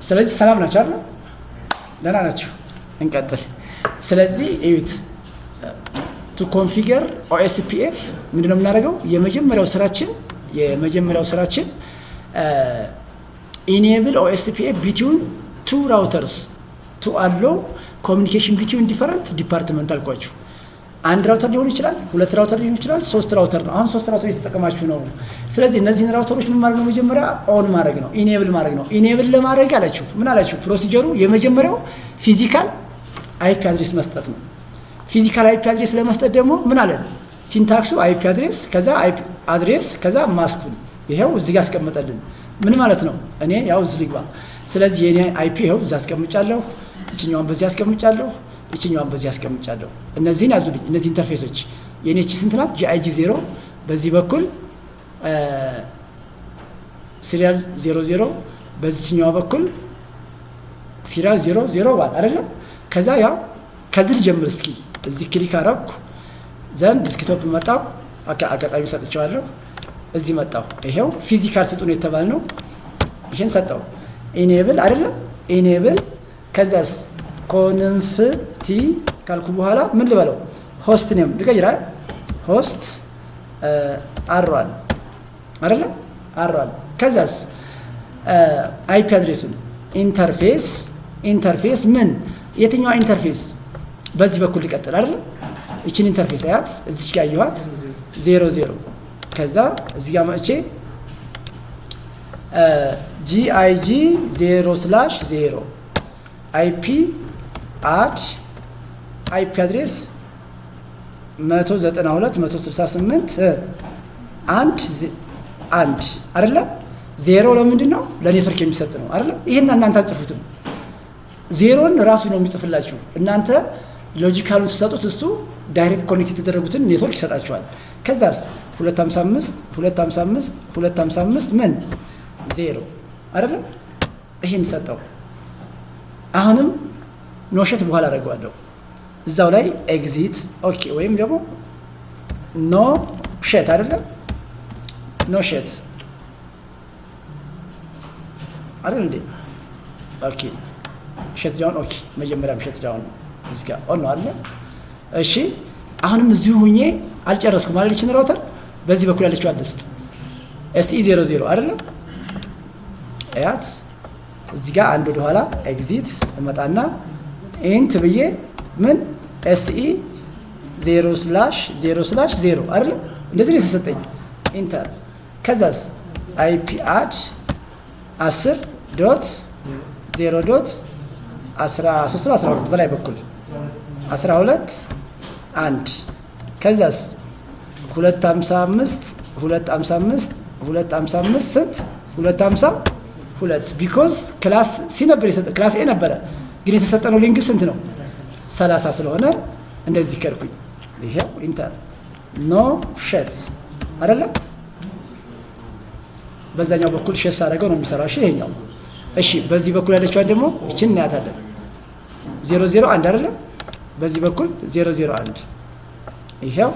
ስለዚህ ሰላም ናቸው አይደል? ደህና ናቸው። እንቀጥል። ስለዚህ እዩት ቱ ኮንፊገር ኦኤስፒኤፍ ምንድነው የምናደርገው? የመጀመሪያው ስራችን ኢኔብል ኦኤስፒኤፍ ቢትዊን ቱ ራውተርስ ቱ አለው ኮሚኒኬሽን ቢትዊን ዲፈረንት ዲፓርትመንት አልኳችሁ። አንድ ራውተር ሊሆን ይችላል፣ ሁለት ራውተር ሊሆን ይችላል፣ ሶስት ራውተር ነው። አሁን ሶስት ራውተር እየተጠቀማችሁ ነው። ስለዚህ እነዚህን ራውተሮች ምን ማድረግ ነው? መጀመሪያ ኦን ማድረግ ነው፣ ኢኔብል ማድረግ ነው። ኢኔብል ለማድረግ አላችሁ ምን አላችሁ? ፕሮሲጀሩ የመጀመሪያው ፊዚካል አይፒ አድሬስ መስጠት ነው። ፊዚካል አይፒ አድሬስ ለመስጠት ደግሞ ምን አለን? ሲንታክሱ አይፒ አድሬስ ከዛ አይፒ አድሬስ ከዛ ማስኩን ይሄው እዚህ ጋር አስቀምጠልን። ምን ማለት ነው? እኔ ያው እዚህ ልግባ። ስለዚህ የኔ አይፒ ይሄው እዚህ አስቀምጫለሁ፣ እቺኛዋን በዚህ አስቀምጫለሁ፣ እቺኛዋን በዚህ አስቀምጫለሁ። እነዚህን ያዙልኝ። እነዚህ ኢንተርፌሶች የኔ እቺ ስንት ናት? ጂአይጂ 0 በዚህ በኩል ሲሪያል 00 በዚህኛው በኩል ሲሪያል 001 አይደለም። ከዛ ያው ከዚህ ልጀምር እስኪ። እዚህ ክሊክ አረኩ ዘንድ ዲስክቶፕ መጣው። አጋጣሚ ሰጥቼዋለሁ። እዚህ መጣው። ይሄው ፊዚካል ስጡን የተባል ነው። ይሄን ሰጠው። ኢኔብል አይደለም ኢኔብል ከዛስ ኮንፍቲ ካልኩ በኋላ ምን ልበለው? ሆስት ኔም ልቀይራል። ሆስት አሯል አይደለም አሯል። ከዛስ አይፒ አድሬሱን ኢንተርፌስ ምን የትኛዋ ኢንተርፌስ? በዚህ በኩል ይቀጥል አይደለም። እቺን ኢንተርፌስ አያት እዚህ ጋር ያዩት 00 ከዛ እዚህ ጋር መጥቼ ጂአይጂ 0/0 አይፒ አድ አይፒ አድሬስ 192.168 አንድ አይደለ? ዜሮ ለምንድን ነው? ለኔትወርክ የሚሰጥ ነው አይደለ? ይሄን እናንተ አጽፉትም። ዜሮን ራሱ ነው የሚጽፍላችሁ። እናንተ ሎጂካሉን ተሰጡት፣ እሱ ዳይሬክት ኮኔክት የተደረጉትን ኔትወርክ ይሰጣችኋል። ከዛስ 255 ምን 0 አይደለ? ይሄን ሰጠው። አሁንም ኖሸት በኋላ አደርገዋለሁ። እዛው ላይ ኤግዚት ኦኬ፣ ወይም ደግሞ ኖ ሸት አይደለም ኖ ሸት አይደል እንዴ? ኦኬ ሸት ዳውን ኦኬ፣ መጀመሪያም ሸት ዳውን እዚህ ጋር ኦን ነው አይደል? እሺ አሁንም እዚሁ ሁኜ አልጨረስኩም ማለት ይችላል። ራውተር በዚህ በኩል ያለችው አድስት ኤስኢ 00 አይደለም? አያት እዚህ ጋር አንድ ወደ ኋላ ኤግዚት እመጣና ኢንት ብዬ ምን ኤስኢ 0/0/0 አይደለም? እንደዚህ ነው የተሰጠኝ። ኢንተር ከዛስ አይፒ አድ 10.0.13 በላይ በኩል 12 1 ከዛስ 255 ስንት 252 ቢኮዝ ክላስ ሲ ነበር የሰጠ ክላስ ኤ ነበረ፣ ግን የተሰጠነው ሊንክ ስንት ነው? 30 ስለሆነ እንደዚህ ከርኩኝ። ይሄው ኢንተር ኖ ሸት አይደለም። በዛኛው በኩል ሸት አደረገው ነው የሚሰራው። እሺ ይሄኛው እሺ። በዚህ በኩል ያለችዋን ደግሞ እቺን እናያታለን። 001 አይደለም? በዚህ በኩል 001 ይሄው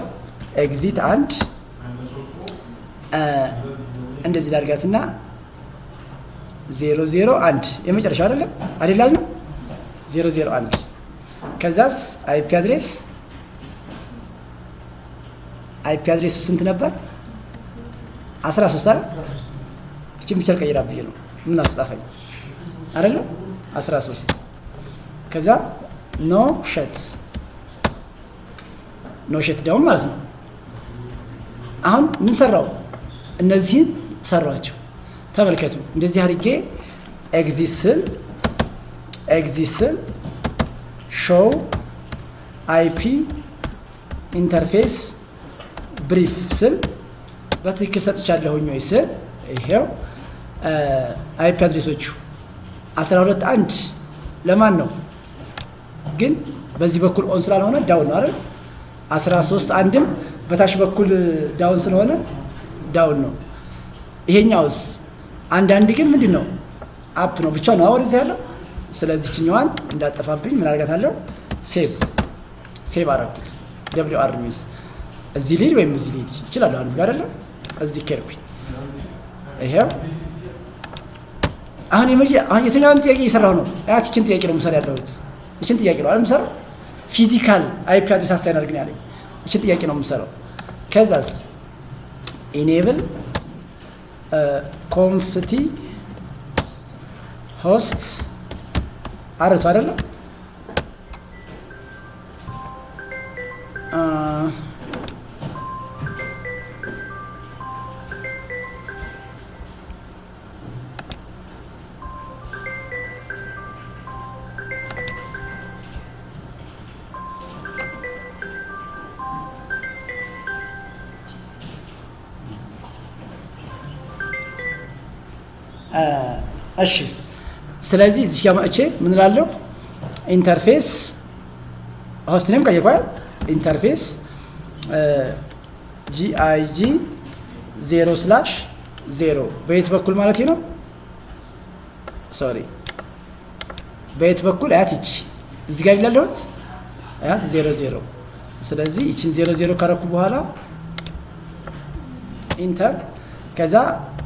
ኤግዚት 1 እንደዚህ ላድርጋትና 001 የመጨረሻው አይደለም አይደል? 001 ከዛስ አይፒ አድሬሱ ስንት ነበር? 13 አይደል? እቺን ብቻ ቀይራ ብዬ ነው ምን አስጣፈኝ አይደለም? 13 ከዛ ኖ ሸት ዳውን ማለት ነው። አሁን ምን ሰራው? እነዚህን ሰራቸው። ተመልከቱ። እንደዚህ አድርጌ ኤግዚት ስል ሾው አይፒ ኢንተርፌስ ብሪፍ ስል በትክክል ሰጥቻለሁኝ ወይ ስል ይሄው አይፒ አድሬሶቹ 12.1 ለማን ነው ግን? በዚህ በኩል ኦን ስላልሆነ ዳውን ነው አይደል? 13.1ም በታች በኩል ዳውን ስለሆነ ዳውን ነው። ይሄኛውስ አንዳንድ ግን ምንድን ነው አፕ ነው ብቻ ነው ወደዚህ ያለው። ስለዚህ ችኛዋን እንዳጠፋብኝ ምን አድርጋታለሁ? ሴቭ አደረኩት። ደብሊው አር ሚስ እዚህ ሊድ ወይም እዚህ ሊድ ይችላል። አሁን ጋር አይደለም እዚህ ከርኩኝ። ይሄው አሁን የትኛውን ጥያቄ እየሰራሁ ነው? አያት ይችን ጥያቄ ነው የምሰራ ያለሁት። ይችን ጥያቄ ነው የምሰራው። ፊዚካል አይፒ አድሬስ አሳይን አድርግ ነው ያለኝ። ይችን ጥያቄ ነው የምሰራው። ከዛስ ኢኔብል ኮንፍቲ ሆስት አረቱ አይደለም እሺ። ስለዚህ እዚህ ጋር መጥቼ ምን እላለሁ? ኢንተርፌስ ሆስት ኔም ቀይሯል። ኢንተርፌስ GIG 0/0 በየት በኩል ማለት ነው? ሶሪ በየት በኩል አያት ይቺ እዚህ ጋር ይላለሁት አያት 00። ስለዚህ ይቺን 00 ካረኩ በኋላ ኢንተር ከዛ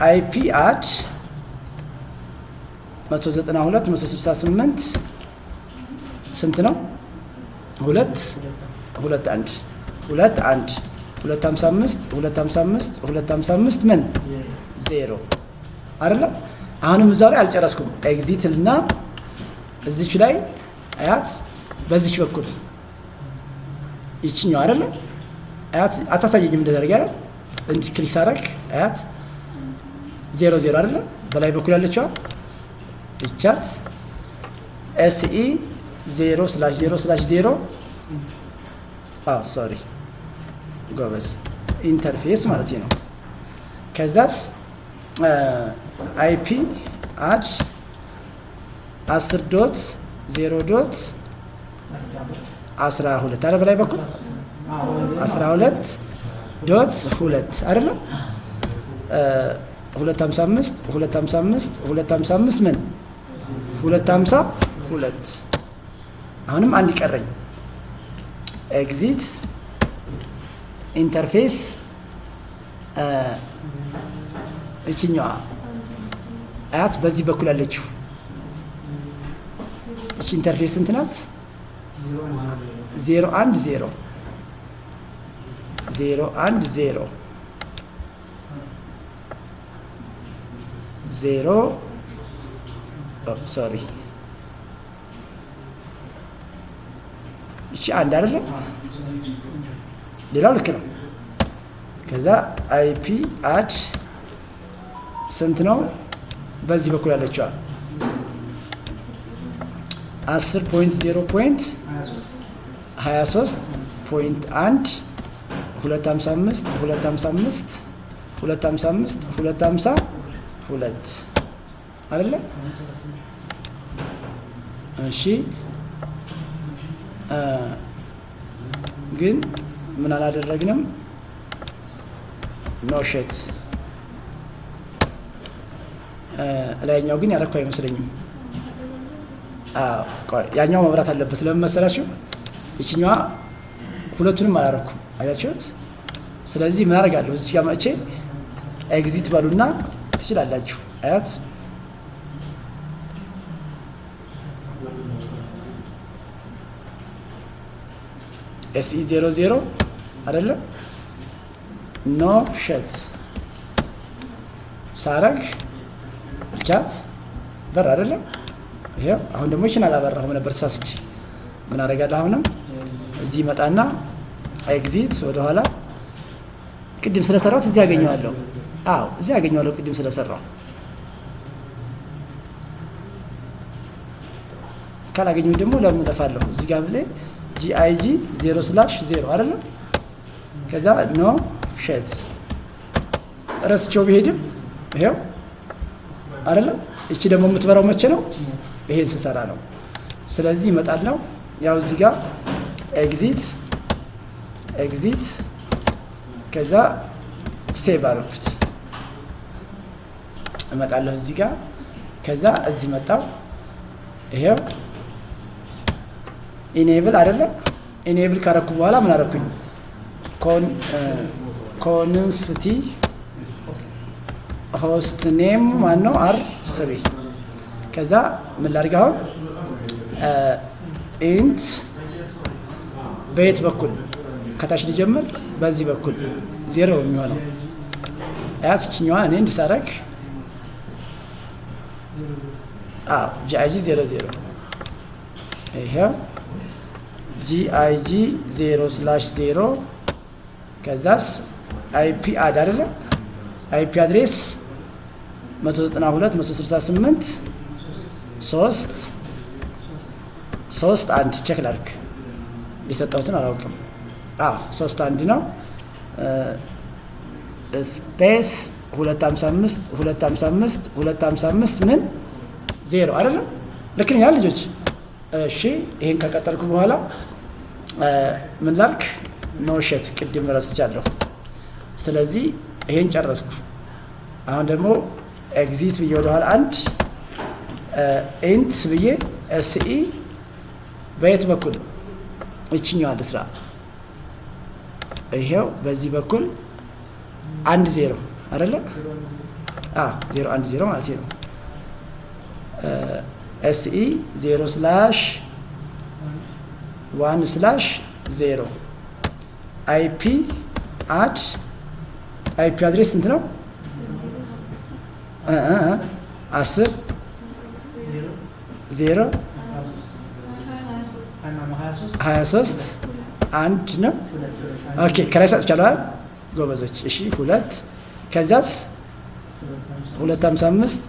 አይፒ አድ 192.168 ስንት ነው? 255 ምን 0 አይደለ? አሁንም እዛው ላይ አልጨረስኩም። ኤግዚት እና እዚች ላይ አያት በዚች በኩል ይችኛው አይደለ? አያት አታሳየኝም እንደደረገ አይደል? እንዲ ክሊክ አደረግ አያት 00 አይደለ? በላይ በኩል ያለችው ይቻት SE 0/0/0 ሶሪ ጎበዝ ኢንተርፌስ ማለት ነው። ከዛስ አይፒ አድ 10.0.12 አረ በላይ በኩል 12.2 አይደለም 255 ምን 252 አሁንም አንድ ይቀረኝ። ኤግዚት ኢንተርፌስ እቺኛዋ አያት በዚህ በኩል ያለችው እቺ ኢንተርፌስ ስንት ናት? 010 ሶሪ እቺ አንድ አይደለም፣ ሌላው ልክ ነው። ከዛ አይፒ አድ ስንት ነው? በዚህ በኩል ያለችው 10.0.23.1 255 አይደለ? እሺ ግን ምን አላደረግንም? ኖሸት ላይኛው ግን ያረኩ አይመስለኝም። ያኛው መብራት አለበት። ለምን መሰላችሁ? እቺኛዋ ሁለቱንም አላረኩም። አያችሁት? ስለዚህ ምን አደርጋለሁ? እዚህ ጋር መጥቼ ኤግዚት በሉና ትችላላችሁ። አያት SE 00 አይደለም ኖ ሸት ሳረግ ቻት በር አይደለም። ይሄው አሁን ደግሞ ይችላል አላበራሁም ነበር ሳስች። ምን አደርጋለሁ? አሁንም እዚህ መጣና ኤግዚት ወደ ኋላ ቅድም ስለሰራሁት እዚህ ያገኘዋለሁ። አዎ እዚህ ያገኘዋለሁ ቅድም ስለሰራሁ። ካላገኘሁ ደግሞ ለምን እጠፋለሁ? እዚህ ጋር ብለ GIG 0/0 አይደለም። ከዛ ኖ ሸት ረስቸው ቢሄድም ይሄው አይደለም። እቺ ደግሞ የምትበራው መቼ ነው? ይሄን ስሰራ ነው። ስለዚህ እመጣለሁ። ያው እዚህ ጋር ኤግዚት ከዛ ሴቭ አደረኩት። እመጣለሁ እዚህ ጋር ከዛ እዚህ መጣው። ይሄው ኢኔብል አይደለም። ኢኔብል ካረኩ በኋላ ምን አደረኩኝ? ኮንፍቲ ሆስት ኔም ማነው? R3 ከዛ ምን ላድርግ አሁን ኢንት በየት በኩል ከታች ልጀምር በዚህ በኩል 0 የሚሆነው ያችኛዋ እኔ እንዲሳረክ GIG 00 ይሄው GIG 0/0 ከዛስ IP አድ አይደለ IP አድሬስ 192.168.3 ቼክ ላድርግ የሰጠሁትን አላውቅም 3 ነው ስፔስ 255 ምን 0 አይደለም ልክ ነኝ ልጆች እሺ ይሄን ከቀጠልኩ በኋላ ምን ላድርግ ኖሸት ቅድም ረስቻለሁ ስለዚህ ይሄን ጨረስኩ አሁን ደግሞ ኤግዚት ብዬ ወደ ኋላ አንድ ኢንት ብዬ SE በየት በኩል እቺኛው አንድ ስራ ይሄው በዚህ በኩል 10 አይደለ 010 ማለት ነው SE 0/1/0 IP አድ IP አድሬስ ስንት ነው 10 0 23 1 ነው ኦኬ ከላይ ሰጥቻለሁ ጎበዞች እሺ 2 ከዛስ 255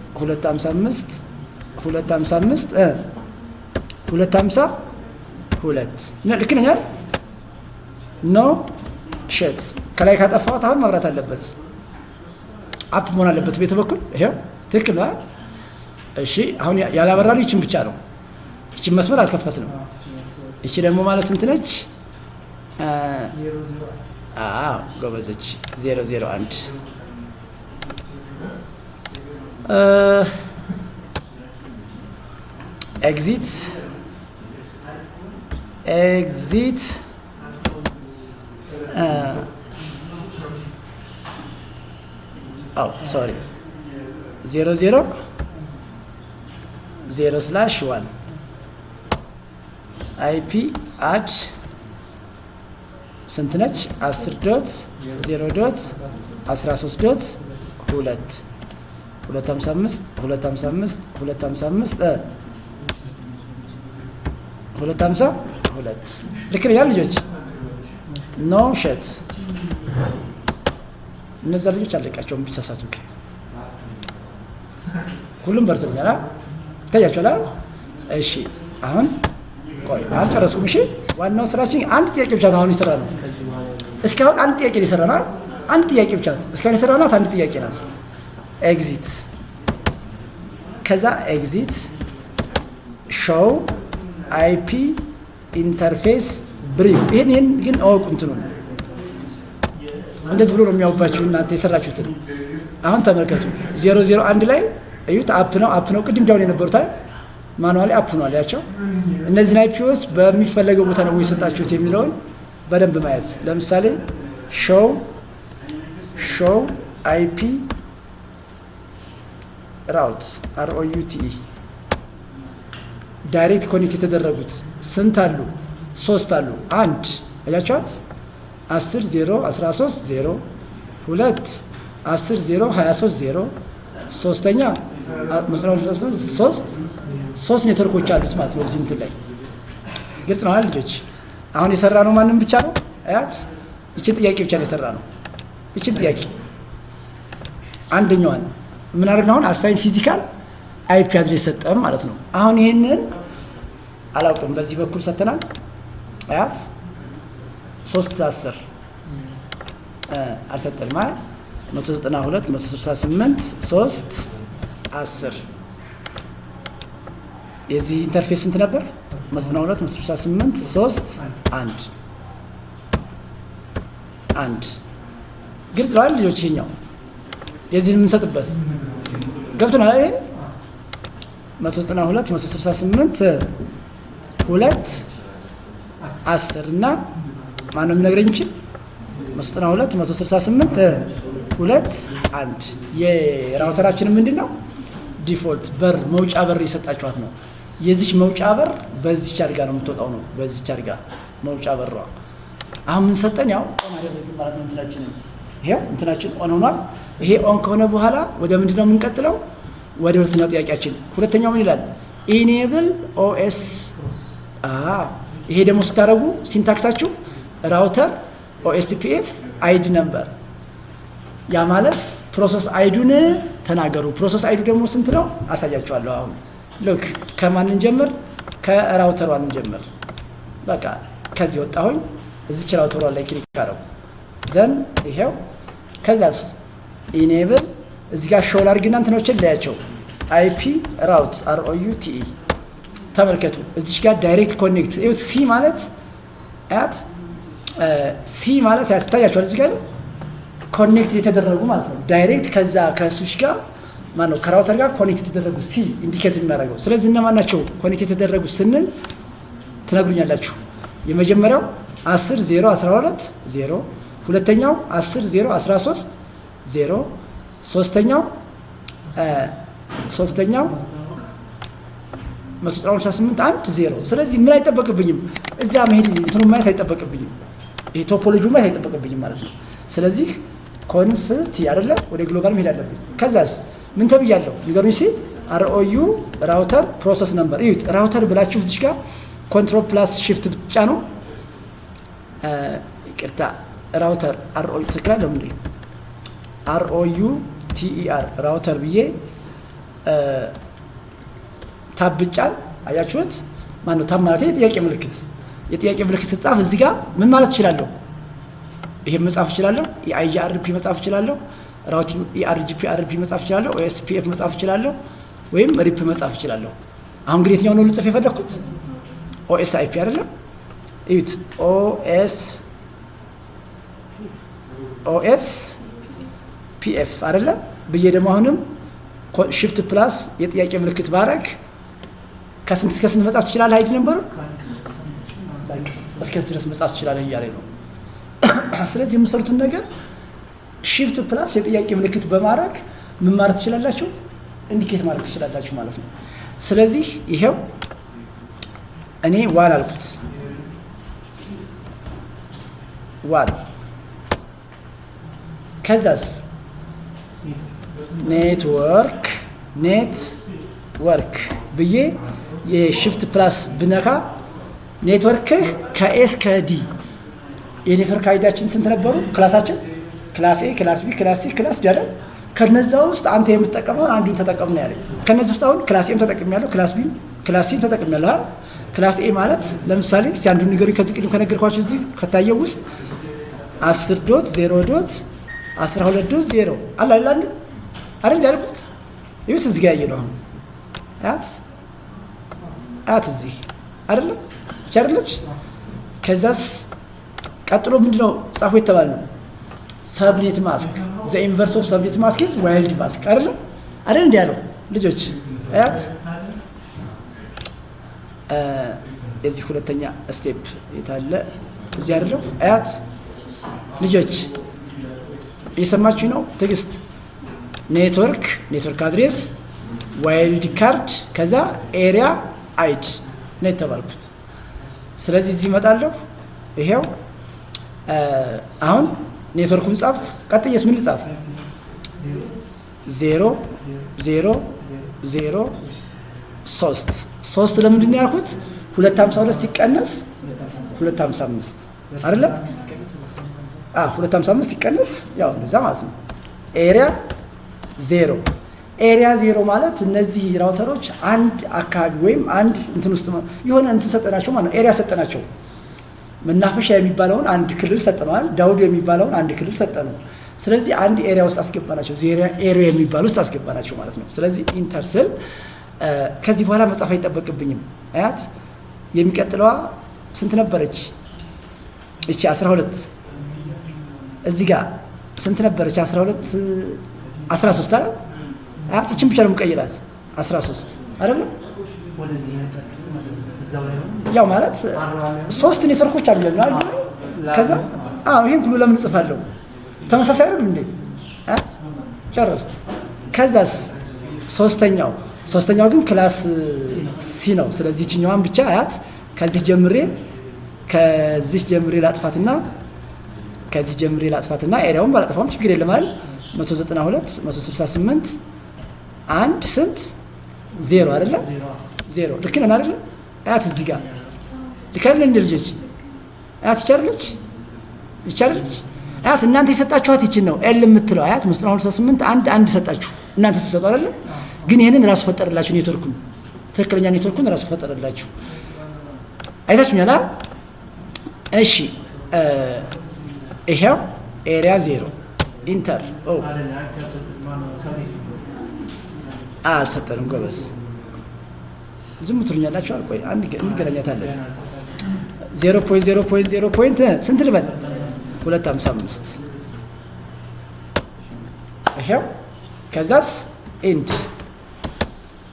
ልክ ነኝ ኖ ሸት ከላይ ካጠፋሁት አሁን ማብራት አለበት አፕ መሆን አለበት ቤት በኩል ይሄው ትክክል ነው እሺ አሁን ያላበራሉ ይችን ብቻ ነው ይችን መስመር አልከፈትንም እቺ ደግሞ ማለት ስንት ነች ጎበዞች 001 ኤግዚት ሶሪ 0/1 IP አድ ስንት ነች 10.0.13.2 252 ልክ ነኝ ልጆች ኖ ሸት እነዛ ልጆች አለቃቸውም ቢሳሳቱ ግን ሁሉም በርተኛላ ታያችኋል እሺ አሁን ቆይ አልጨረስኩም እሺ ዋናው ስራችን አንድ ጥያቄ ብቻ አሁን ይሰራ ነው እስካሁን አንድ ጥያቄ ይሰራናል አንድ ጥያቄ ብቻ እስካሁን ይሰራናል አንድ ጥያቄ ናት ኤግዚት ከዛ ኤግዚት ሾው IP ኢንተርፌስ ብሪፍ ይሄን ግን አውቁ እንትኑ እንደዚህ ብሎ ነው የሚያውባችሁ እናንተ የሰራችሁትን አሁን ተመልከቱ 001 ላይ እዩት አፕ ነው ቅድም ዳውን የነበሩት ማኑዋሊ አፕ ነው አላቸው እነዚህ IPOስ በሚፈለገው ቦታ ነው የሰጣችሁት የሚለውን በደንብ ማየት ለምሳሌ ሾው IP routes ROUTE ዳይሬክት ኮኔክት የተደረጉት ስንት አሉ 3 አሉ 1 አያቻት 10.0.13.0 2 10.0.23.0 ሶስተኛ 3 ኔትወርኮች አሉት ማለት ነው እዚህ እንትን ላይ ግልጽ ነው አይደል ልጆች አሁን የሰራ ነው ማንንም ብቻ ነው አያት እቺ ጥያቄ ብቻ ነው የሰራ ነው እቺ ጥያቄ አንደኛዋን ምን አደረግን አሁን አሳይን ፊዚካል IP አድሬስ ሰጠን ማለት ነው አሁን ይሄንን አላውቅም በዚህ በኩል ሰተናል አያት 310 አልሰጠን ማለት 192.168.3.10 የዚህ ኢንተርፌስ እንት ነበር 192.168.3.1 ግልጽ ነው አይደል ልጆች ይሄኛው የዚህን የምንሰጥበት ገብቶናል አይደል 192.168.2.10 እና ማን ነው የሚነግረኝ እንጂ 192.168.2.1 የራውተራችን ምንድነው ዲፎልት በር መውጫ በር የሰጣችኋት ነው። የዚች መውጫ በር በዚች አድርጋ ነው የምትወጣው ነው። በዚች አድርጋ መውጫ በሯ አሁን ምን ሰጠን? ያው ኦን አደረግን ማለት ነው። እንትናችንን ይሄው እንትናችን ኦን ሆኗል። ይሄ ኦን ከሆነ በኋላ ወደ ምንድን ነው የምንቀጥለው? ወደ ሁለተኛው ጥያቄያችን። ሁለተኛው ምን ይላል? ኢኔብል ኦኤስ። ይሄ ደግሞ ስታደርጉ ሲንታክሳችሁ ራውተር ኦኤስፒኤፍ አይዲ ነምበር፣ ያ ማለት ፕሮሰስ አይዱን ተናገሩ። ፕሮሰስ አይዱ ደግሞ ስንት ነው አሳያችኋለሁ። አሁን ሉክ ከማን እንጀምር? ከራውተሯ እንጀምር። በቃ ከዚህ ወጣሁኝ። እዚች ራውተሯ ላይ ክሊክ አደረጉ ዘን ይሄው። ከዛስ ኢኔብል እዚህ ጋር ሾው ላድርግና እንትኖችን ለያቸው። አይፒ ራውት ROUTE ተመልከቱ። እዚች ጋር ዳይሬክት ኮኔክት ይሁት ሲ ማለት አት ሲ ማለት ያስታያችኋል። እዚህ ጋር ኮኔክት የተደረጉ ማለት ነው። ዳይሬክት ከዛ ከሱሽ ጋር ማነው ከራውተር ጋር ኮኔክት የተደረጉ ሲ ኢንዲኬት የሚያደርገው። ስለዚህ እነማን ናቸው ኮኔክት የተደረጉ ስንል ትነግሩኛላችሁ። የመጀመሪያው 10.0.12 0፣ ሁለተኛው 10.0.13 0፣ ሶስተኛው 168 0። ስለዚህ ምን አይጠበቅብኝም እዛ መሄድ እንትኑ ማየት አይጠበቅብኝም። ይሄ ቶፖሎጂው ማየት አይጠበቅብኝም ማለት ነው። ስለዚህ ኮንፍት ያደለ ወደ ግሎባል መሄድ አለብኝ። ከዛስ ምን ተብያለሁ ንገሩኝ። ሲ ROU ራውተር ፕሮሰስ ነምበር እዩት። ራውተር ብላችሁ እዚህ ጋር ኮንትሮል ፕላስ shift ብቻ ነው። ይቅርታ ራውተር ROU ትክክላለሁ እንዴ? ROUTER ራውተር ብዬ ታብጫል። አያችሁት? ማን ነው ታብ ማለት? የጥያቄ ምልክት። የጥያቄ ምልክት ስጻፍ እዚህ ጋር ምን ማለት እችላለሁ? ይሄ መጻፍ እችላለሁ። የIGRP መጻፍ እችላለሁ። ራውቲንግ ERGP መጻፍ እችላለሁ። OSPF መጻፍ እችላለሁ። ወይም ሪፕ መጻፍ እችላለሁ። አሁን እንግዲህ የትኛው ነው ልጽፍ የፈለኩት? OSIP አይደለም? እዩት። OSPF አይደለም ብዬ ደግሞ አሁንም shift ፕላስ የጥያቄ ምልክት ባረግ ከስንት እስከ ስንት መጻፍ ትችላለህ? አይዲ ነበር እስከዚህ ድረስ መጻፍ ትችላለህ እያለኝ ነው። ስለዚህ የምትሰሩትን ነገር shift ፕላስ የጥያቄ ምልክት በማድረግ ምን ማለት ትችላላችሁ? ኢንዲኬት ማድረግ ትችላላችሁ ማለት ነው። ስለዚህ ይሄው እኔ ዋን አልኩት። ዋን ከዛስ ኔትወርክ ብዬ የሺፍት ፕላስ ብነካ ኔትወርክህ ከኤስ ከዲ የኔትወርክ አይዳችን ስንት ነበሩ? ክላሳችን ክላስ ኤ፣ ክላስ ቢ፣ ክላስ ሲ፣ ክላስ ዲ አይደል? ከነዛ ውስጥ አንተ የምትጠቀመው አንዱን ተጠቀም ነው ያለኝ። ከነዚህ ውስጥ አሁን ክላስ ኤም ተጠቅሜያለሁ፣ ክላስ ቢ፣ ክላስ ሲ ተጠቅሜያለሁ። ክላስ ኤ ማለት ለምሳሌ እስቲ አንዱን ንገሩኝ። ከዚህ ቅድም ከነገርኳችሁ እዚህ ከታየው ውስጥ 10.0.12.0 አለ አይደል? አይደል ያልኩት? ይሁት እዚህ ጋር ያየነው አሁን አት እዚህ አይደለም ቻርለች። ከዛስ ቀጥሎ ምንድነው ጻፉ የተባለው? ሰብኔት ማስክ ዘ ኢንቨርስ ኦፍ ሰብኔት ማስክ ኢዝ ዋይልድ ማስክ አይደለም እንዴ ያለው ልጆች? አያት የዚህ ሁለተኛ ስቴፕ የታለ? እዚህ አይደለም? አያት ልጆች እየሰማችሁ ነው? ትዕግስት ኔትወርክ አድሬስ ዋይልድ ካርድ ከዛ ኤሪያ አይድ ነው የተባልኩት። ስለዚህ እዚህ እመጣለሁ። ይሄው አሁን ኔትወርኩን ጻፍኩ። ቀጥዬስ ምን ልጻፍ? 0.0.0.3 ለምንድን ነው ያልኩት? 252 ሲቀነስ 255 አይደለም? 255 ሲቀነስ ያው እንደዛ ማለት ነው። ኤሪያ 0 ማለት እነዚህ ራውተሮች አንድ አካባቢ ወይም አንድ እንትን ውስጥ የሆነ እንትን ሰጠናቸው ማለት ነው። ኤሪያ ሰጠናቸው። መናፈሻ የሚባለውን አንድ ክልል ሰጠነዋል። ዳውድ የሚባለውን አንድ ክልል ሰጠነው። ስለዚህ አንድ ኤሪያ ውስጥ አስገባናቸው። ኤሪያ የሚባል ውስጥ አስገባናቸው ማለት ነው። ስለዚህ ኢንተር ስል ከዚህ በኋላ መጻፍ አይጠበቅብኝም። አያት የሚቀጥለዋ ስንት ነበረች? እቺ 12 እዚህ ጋር ስንት ነበረች? 13 አይደል? አያት እቺን ብቻ ነው የምቀይራት 13 አይደል? ወደዚህ ያላችሁ ማለት ነው። እዛው ላይ ነው ያው ማለት ሶስት ኔትወርኮች አሉ ለምን አይደል? ከዛ ይሄን ሁሉ ለምን ጽፋለሁ? ተመሳሳይ አይደል እንዴ? ጨረስኩ። ከዛስ ሶስተኛው ግን ክላስ ሲ ነው። ስለዚህ ይችኛዋን ብቻ አያት። ከዚህ ጀምሬ ላጥፋትና ኤሪያውን ባላጠፋውም ችግር የለም አይደል? 192 168 አንድ ስንት 0 አይደለ? 0 ልክ ነን አይደለ? አያት እዚህ ጋር ልከል እንደ ልጆች አያት ይቻለች አያት እናንተ የሰጣችኋት ይችን ነው ኤል የምትለው አያት 168 አንድ ሰጣችሁ እናንተ ተሰጣ አይደለ? ግን ይሄንን ራሱ ፈጠረላችሁ ኔትወርኩን፣ ትክክለኛ ኔትወርኩን ራሱ ፈጠረላችሁ። አይታችሁኛል አይደል? እሺ ይሄው ኤሪያ 0 ኢንተር አልሰጠንም። ጎበዝ ዝም ትሉኛላችሁ። አልቆይ እንገናኛታለን። 0.0.0 ስንት ልበል? 255 ይሄው። ከዛስ ኢንድ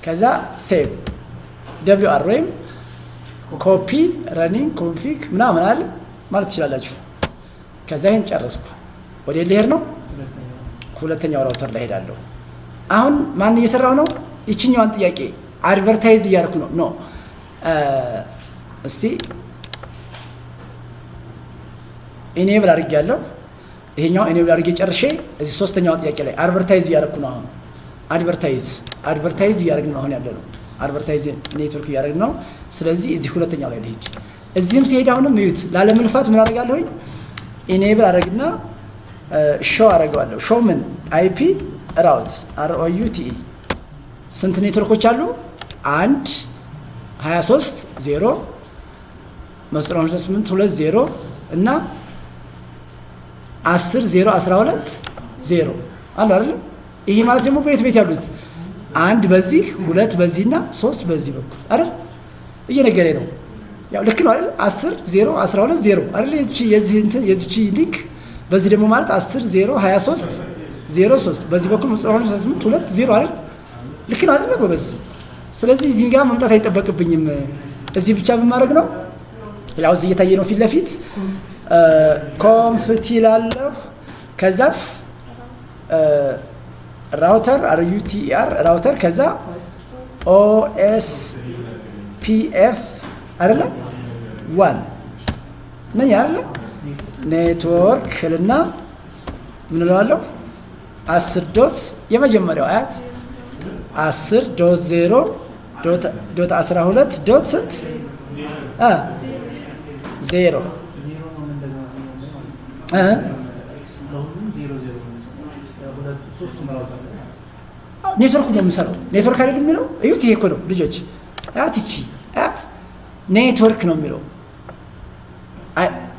ከዛ ሴቭ WR ወይም ኮፒ ረኒንግ ኮንፊግ ምናምን አለ ማለት ትችላላችሁ። ከዛ ይሄን ጨረስኩ። ወደ ልሄድ ነው። ሁለተኛው ራውተር ላይ ሄዳለሁ። አሁን ማን እየሰራው ነው? ይችኛዋን ጥያቄ አድቨርታይዝ እያደረኩ ነው። ኖ እስቲ ኢኔብል አድርጌያለሁ። ይሄኛው ኢኔብል አድርጌ ጨርሼ እዚህ ሶስተኛው ጥያቄ ላይ አድቨርታይዝ እያደረኩ ነው። አሁን አድቨርታይዝ እያደረግን ነው። አሁን ያለ ነው አድቨርታይዝ ኔትወርክ እያደረግን ነው። ስለዚህ እዚህ ሁለተኛው ላይ ልሂድ። እዚህም ሲሄድ አሁንም እዩት። ላለመልፋት ምን አደርጋለሁኝ? ኢኔብል አደረግና ሾው አደረገዋለሁ። ሾው ምን አይፒ ራውት ROUTE ስንት ኔትወርኮች አሉ? 1 23 0 128 20 እና 10 0 12 0 አሉ አይደል? ይሄ ማለት ደግሞ ቤት ያሉት 1 በዚህ 2 በዚህና 3 በዚህ በኩል አይደል? እየነገረኝ ነው። ያው ልክ ነው አይደል? 10 0 12 0 አይደል? የዚህቺ ሊንክ በዚህ ደግሞ ማለት 10 0 23 03 በዚህ በኩል 128 2 0 አይደል? ልክ ነው አይደል ጎበዝ? ስለዚህ እዚህ ጋር መምጣት አይጠበቅብኝም። እዚህ ብቻ ምን ማድረግ ነው? ያው እዚህ እየታየ ነው ፊት ለፊት ኮንፍቲ ላለሁ። ከዛስ ራውተር RUTER ራውተር ከዛ OSPF አይደለ 1 ነኝ አይደለ? ኔትወርክ ልና ምን እለዋለሁ? 10 ዶት የመጀመሪያው አያት 10 ዶት 0 ዶት 12 ዶት ስንት 0 ኔትወርክ ነው የምሰራው። ኔትወርክ አይደል የሚለው? እዩት። ይሄ እኮ ነው ልጆች አያት እቺ አያት ኔትወርክ ነው የሚለው።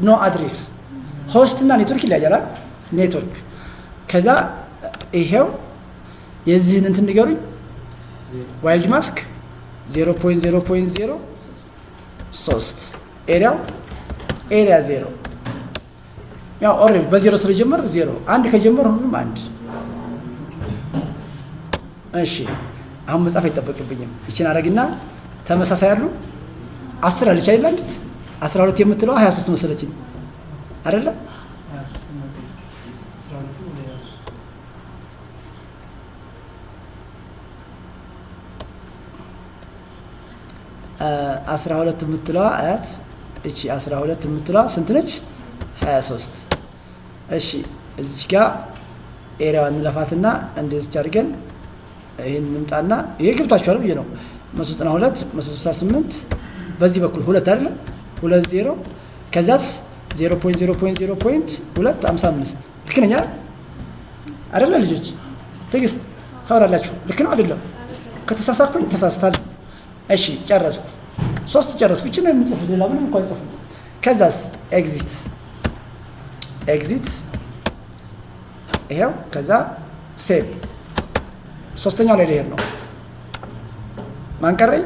ኖ አድሬስ ሆስት እና ኔትወርክ ይለያያል። ኔትወርክ ከዛ ይሄው የዚህን እንትን ንገሩኝ። ዋይልድ ማስክ 0.0.03 ኤሪያ 0 ያው ኦሬንጅ በ0 ስለጀመር 0 አንድ ከጀመር ሁሉም አንድ። እሺ አሁን መጻፍ አይጠበቅብኝም። ይችን አረግና ተመሳሳይ አሉ 10 አለች አይደል? አንዲት 12 የምትለው 23 መሰለችኝ አይደለ? 12 የምትለዋ አያት እቺ 12 የምትለዋ ስንት ነች? 23። እሺ እዚህ ጋር ኤሪያዋን እንለፋትና እንደዚህ አድርገን ይሄን እንምጣና ይሄ ገብታችኋል ብዬ ነው። 192 168 በዚህ በኩል 2 አይደለ? 20 ከዛስ 0.0.0.255 ልክ ነኝ አይደለ? ልጆች ትዕግስት ታወራላችሁ። ልክ ነው አይደለም? ከተሳሳትኩኝ ተሳስታለሁ። እሺ ጨረስኩ። 3 ጨረስኩ። እቺ ነው የምጽፉት፣ ሌላ ምንም እንኳን ጽፉ። ከዛስ ኤግዚት ይሄው። ከዛ ሴቭ። ሶስተኛው ላይ ልሄድ ነው። ማን ቀረኝ?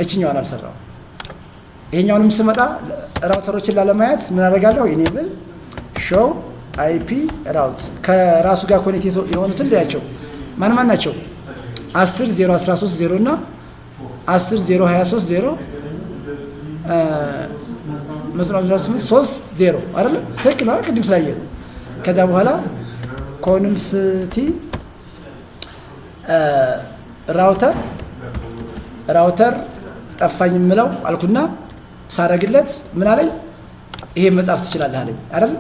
እቺኛዋን አልሰራው። ይሄኛውንም ስመጣ ራውተሮችን ላለማየት ምን አደርጋለሁ? ኢኔብል ሾው አይፒ ራውት ከራሱ ጋር ኮኔክት የሆኑትን ልያቸው። ማን ናቸው? 10 013 0 እና 10 023 0 3 0 አይደል? ትክክል ነው። ቅድም ስላየን ከዛ በኋላ ኮንፍቲ ራውተር ጠፋኝ የምለው አልኩና ሳረግለት ምን አለኝ? ይሄ መጻፍ ትችላለህ አለኝ አይደል?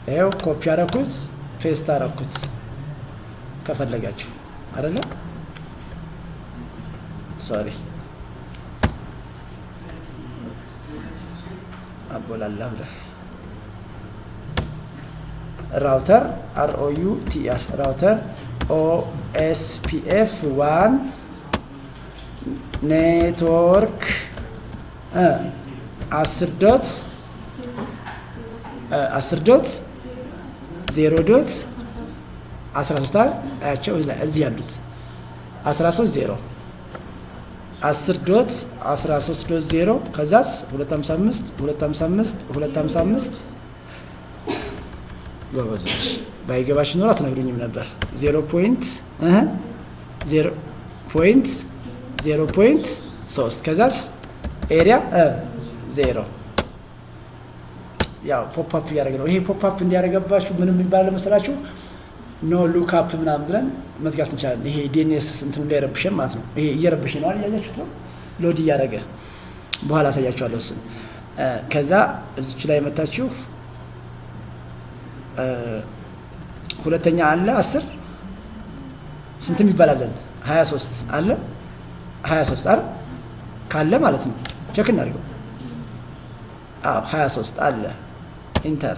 ይሄው ኮፒ አረኩት፣ ፔስት አረኩት ከፈለጋችሁ አይደል? ሶሪ አቦላላህ ራውተር ROUTER ራውተር OSPF 1 ኔትወርክ 10.0.13 አያቸው እዚህ ያሉት 13.0 10.13.0 ከዛስ 255 ጎበዞች ባይገባሽ ኖር አትነግሩኝም ነበር። 0.0.3 ከዛስ ኤሪያ 0 ያው ፖፕ አፕ እያደረገ ነው። ይሄ ፖፕ አፕ እንዲያደርገባችሁ ምንም የሚባል መሰላችሁ? ኖ ሉክ አፕ ምናምን ብለን መዝጋት እንችላለን። ይሄ ዲኤንኤስ እንትኑ እንዳይረብሽን ማለት ነው። ይሄ እየረብሽ ነው አይደል? ያያችሁት ነው ሎድ እያደረገ በኋላ አሳያችኋለሁ እሱን። ከዛ እዚች ላይ መታችሁ ሁለተኛ አለ 10 ስንት ይባላልን? 23 አለ 23 አይደል? ካለ ማለት ነው ቼክ እናድርገው። 23 አለ ኢንተር።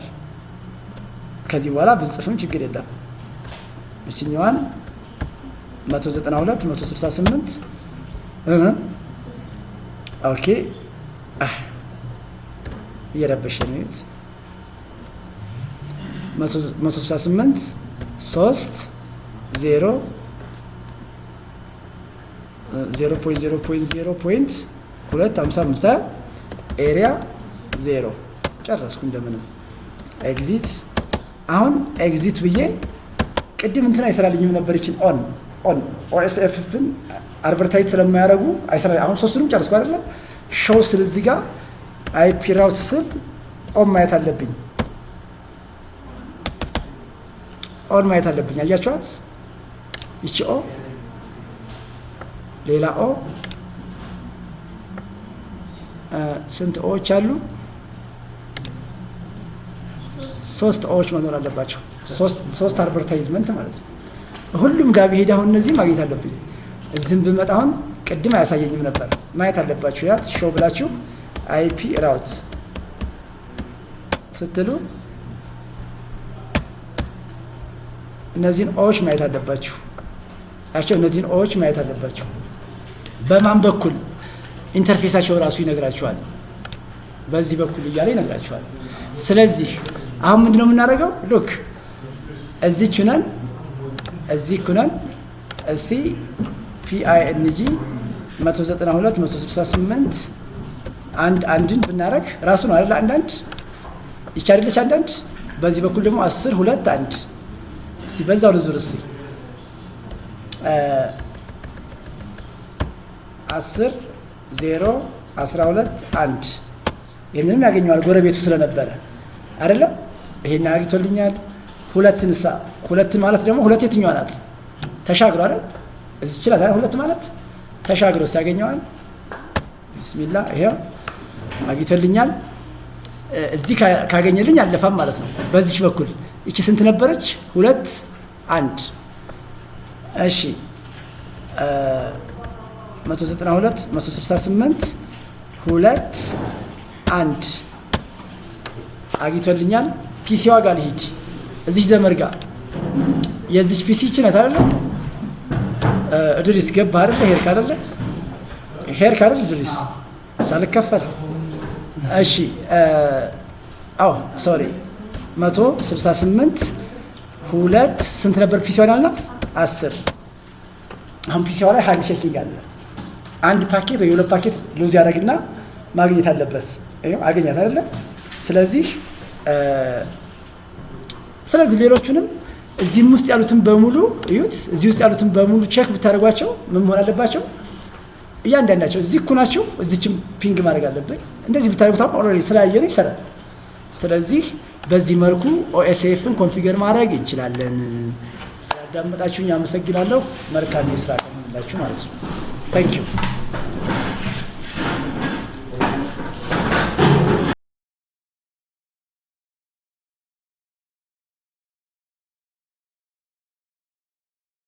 ከዚህ በኋላ ብንጽፍም ችግር የለም። እችኛዋን 192 168 ኦኬ እየረበሸኝ ነው። 168 3 0 0.0.0.255 ኤሪያ 0 ጨረስኩ። እንደምንም ኤግዚት። አሁን ኤግዚት ብዬ ቅድም እንትን አይሰራልኝም ነበር። ይችን ኦን OSFን አድቨርታይዝ ስለማያደርጉ አይሰራ። አሁን ሶስቱንም ጨረስኩ አይደለ? ሾው ስል እዚህ ጋር IP ራውት ስል ኦን ማየት አለብኝ። ኦን ማየት አለብኝ። አያችኋት? ይቺ ኦ ሌላ ኦ ስንት ኦዎች አሉ? 3 ኦዎች መኖር አለባቸው። 3 አድቨርታይዝመንት ማለት ነው። ሁሉም ጋር ቢሄድ አሁን እነዚህ ማግኘት አለብኝ። እዚህም ብመጣ አሁን ቅድም አያሳየኝም ነበር። ማየት አለባችሁ። ያት ሾው ብላችሁ IP ራውት ስትሉ እነዚህን ኦዎች ማየት አለባችሁ። ያቸው እነዚህን ኦዎች ማየት አለባችሁ። በማን በኩል ኢንተርፌሳቸው ራሱ ይነግራችኋል። በዚህ በኩል እያለ ይነግራችኋል። ስለዚህ አሁን ምንድነው የምናደርገው? ሉክ እዚህ ሁነን እዚህ PING 192 168 አንድን ብናረግ ራሱ ነው አይደል? አንዳንድ ይቻላልች አንዳንድ በዚህ በኩል ደግሞ 10 2 1 እስቲ በዛው ልዙር እስቲ 10 0 12 1 ይሄንንም ያገኘዋል ጎረቤቱ ስለነበረ አይደለ? ይሄን አግኝቶልኛል። ሁለት ማለት ደግሞ ሁለት የትኛዋ ናት? ተሻግሮ አይደል? እዚህ ይችላል አይደል? ሁለት ማለት ተሻግሮ ሲያገኘዋል። ቢስሚላህ ይሄው አግኝቶልኛል። እዚህ ካገኘልኝ አለፋም ማለት ነው። በዚህ በኩል እቺ ስንት ነበረች? 2 1 እሺ 192 168 2 1 አግኝቶልኛል። ፒሲዋ ጋር ልሂድ። እዚህ ዘመር ጋር የዚህ ፒሲ ችነት አይደለ? እድሪስ ገባ አይደለ? ሄር ካደለ እድሪስ ሳልከፈል እሺ ሶሪ 168 2 ስንት ነበር ፒሲዋ ያልናት? 10 አሁን ፒሲዋ ላይ ሃንድ ሼኪንግ አለ። አንድ ፓኬት ወይ ሁለት ፓኬት ሉዝ ያደርግና ማግኘት አለበት። አገኛት አይደለ? ስለዚህ ሌሎቹንም እዚህም ውስጥ ያሉትን በሙሉ እዩት። እዚህ ውስጥ ያሉትን በሙሉ ቼክ ብታደርጓቸው ምን መሆን አለባቸው? እያንዳንዳቸው እዚህ እኮ ናቸው። እዚህም ፒንግ ማድረግ አለብን። እንደዚህ ብታደርጉት ኦልሬዲ ስላየነው ይሰራል። ስለዚህ በዚህ መልኩ OSFን ኮንፊገር ማድረግ እንችላለን። ስላዳመጣችሁኝ አመሰግናለሁ። መልካም የስራ ቀን ይሁንላችሁ ማለት ነው። ታንክ ዩ